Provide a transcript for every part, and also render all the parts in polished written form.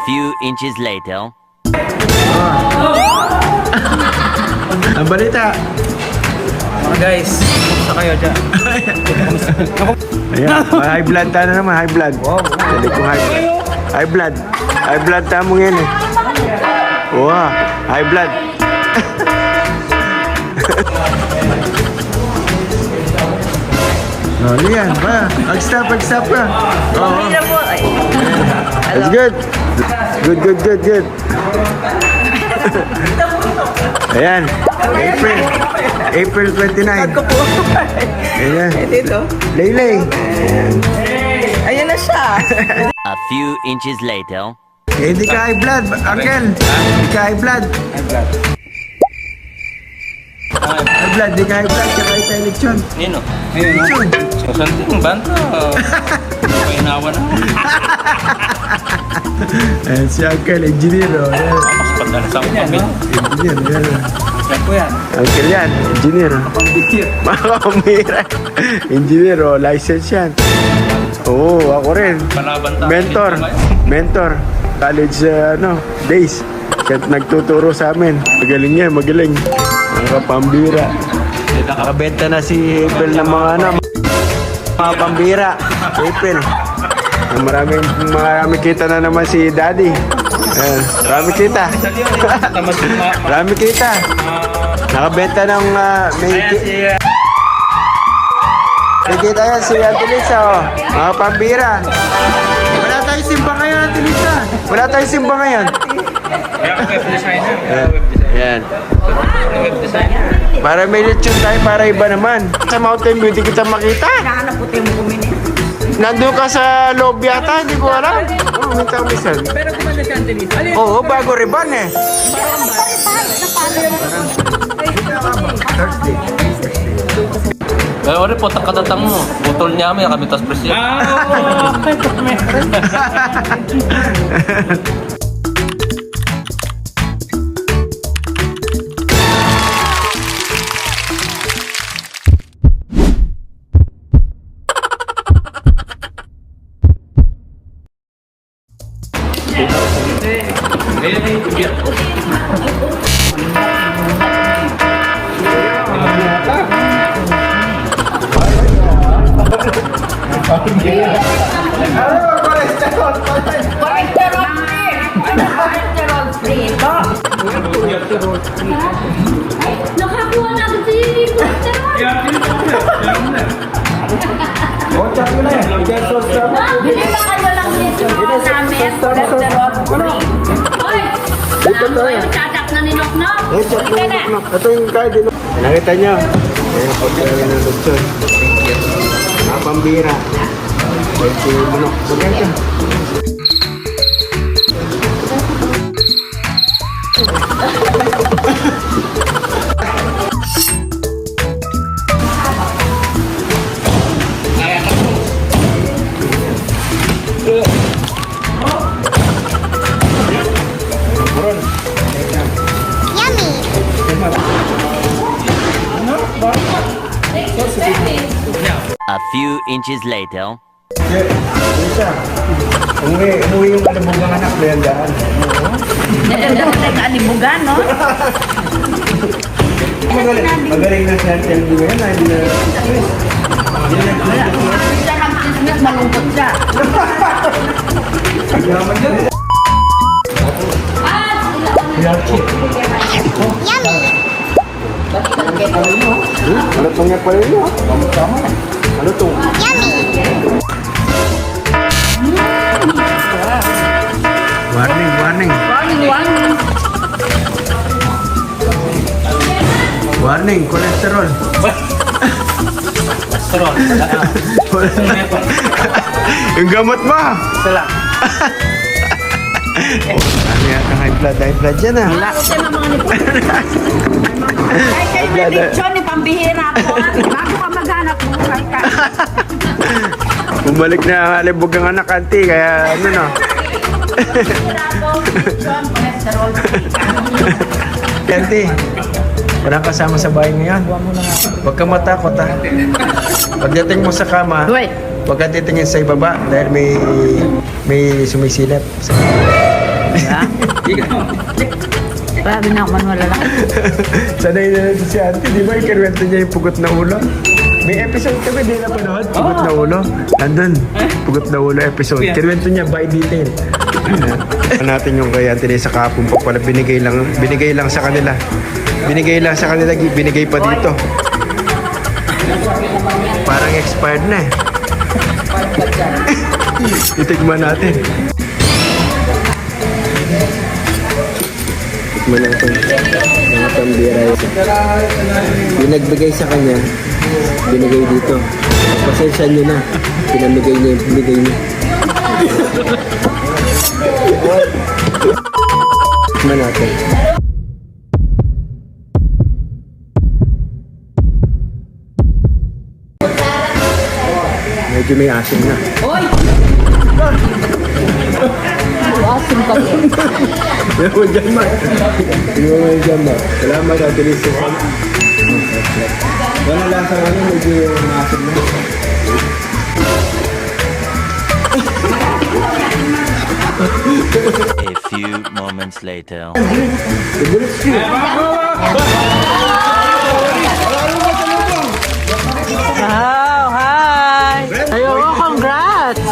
few inches later. Ang balita. Mga guys, sa kayo dyan. Ayan, high blood tayo na naman, high blood. Dali ko high blood. High blood. High blood tayo mo ngayon eh. Wow, high blood. Oh, yan ba? Mag-stop ka. Oo. That's good. Good. Ayan. April 29. Ayan. Dito. Laylay. Ayan na siya. A few inches later. Eh, di ka high blood, Uncle. Di ka high blood. High blood, di ka high blood. Tsaka ito eleksyon. Nino? Eleksyon. Susunod banta. Painawa na. Ayan si Uncle, engineer. Oh. Ayan. Mas pagdala sa akin yan. Engineer. Ayan. Yan po yan. Uncle yan, engineer. Pambikir. Makamira. Engineer, oh, license yan. Oo, ako rin. Panabanta. Mentor. College, days. Kaya nagtuturo sa amin. Magaling. Mga pambira. Nakabenta na si April ng mga pambira. April. Marami kita na naman si Daddy. Marami kita. Marami kita. Nakabenta ng may kita yan si Auntie Lisa, oh. Mga pambira. Wala tayong simba ngayon, Auntie Lisa. Wala tayong simba ngayon. Web designer. Yan. Web designer. Para may lechon tayo, para iba naman. Sa Mountain View, di kita makita. Nakahanap po tayo mo kumini. Nandun ka sa loob yata, hindi ko alam. Oo, minsan. Pero kumanda siya ang tinis. Alin? Oo, bago riban eh. Thursday. Kaya rin po, katatang mo. Putol niya kami, kami tas presyo. Cholesterol free ito. Nakakuha na agad si cholesterol. Bili ba kayo lang dito namin? Cholesterol free. Hoy! Saan yung tatak na ninok-nok? Ika na. Ito yung card. Nakita nyo? Ayan po talaga ng lechon. Mga pambira. Ayan si Manok. Maganda. A few inches later. Lisa, umuwi yung kalabugang anak na yan daan. Alibugan, no? Magaling na siya tell you yan. Siya ang tinis, malungkot siya. Ano itong yan pala yun? Ano itong? Warning. Warning, cholesterol. Cholesterol. Yung gamot mo. Sala. Ano yata high blood yan ah. Ako siya ng mga nipon. Ay, kayo may lechon, pambihira ko. Bago ka maghanap buhay ka. Bumalik na ang alibugang anak, auntie. Kaya ano no. Cholesterol free. Auntie, walang kasama sa bahay ngayon. Huwag ka matakot ha. Pagdating mo sa kama, huwag ka titingin sa ibaba dahil may sumisilip. Grabe na ako man wala lang. Sanay na natin si Ate. Di ba ikikwento niya yung pugot na ulo? May episode kami, di na panood. Pugot na ulo. Andun. Pugot na ulo episode. Kinuwento niya by detail. Natin yung kay Ate sa kapon pa pala. Binigay lang sa kanila. Binigay lang sa kanila. Binigay pa dito. Parang expired na eh. Itigman natin. Tikman natin. Mga pambira yun. Yung nagbigay sa kanya, binigay dito. Pasensya nyo na. Pinamigay niya yung binigay niya. Tikman natin. Medyo may asin na. Asim ka din. Yan mo dyan, ma. Tingnan mo dyan, ma. Salamat, Ate Lisa. Wala lang sa ano, medyo maasin na. A few moments later. Wow, hi! Ayoko, congrats!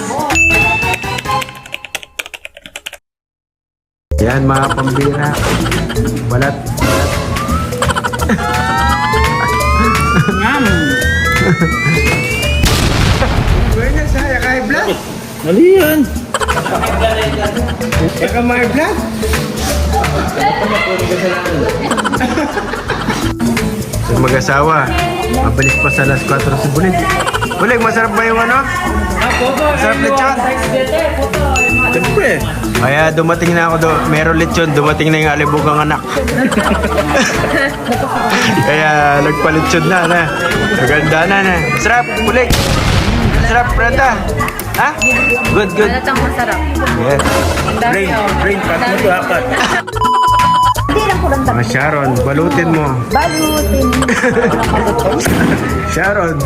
Yan, mga pambira. Balat. Yum! Pwede na saya kay Vlad. Mali yan. Eka, my Vlad. So, mag-asawa. Mabilis pa sa alas 4 si Bulig. Bulig, masarap ba yung ano? Masarap na chan. Siyempre. Kaya dumating na ako meron lechon, dumating na yung alibugang anak. Kaya nagpalechon na. Maganda na. Sarap, Bulig. Sarap, Brenda. Ha? Good. Halatang masarap. Yes. Brain pat mo to apat. Mga Sharon, balutin mo. Balutin. Sharon,